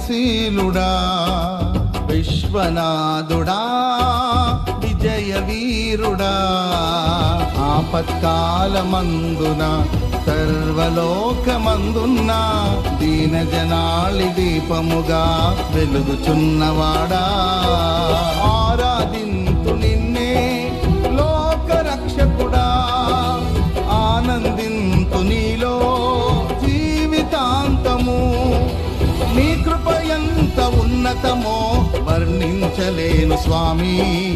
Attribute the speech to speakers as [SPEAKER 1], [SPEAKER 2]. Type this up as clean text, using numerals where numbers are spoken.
[SPEAKER 1] ధైర్యశీలుడా విశ్వనాథుడా విజయ వీరుడా ఆపత్కాలమందున సర్వలోకమందున్న దీనజనాళి దీపముగా వెలుగుచున్నవాడా ఆరాధింతు నిన్నే లోకరక్షకుడా ఆనందింతు నీలో జీవితాంతము నీ కృప ఎంత ఉన్నతమో వర్ణించలేను స్వామి.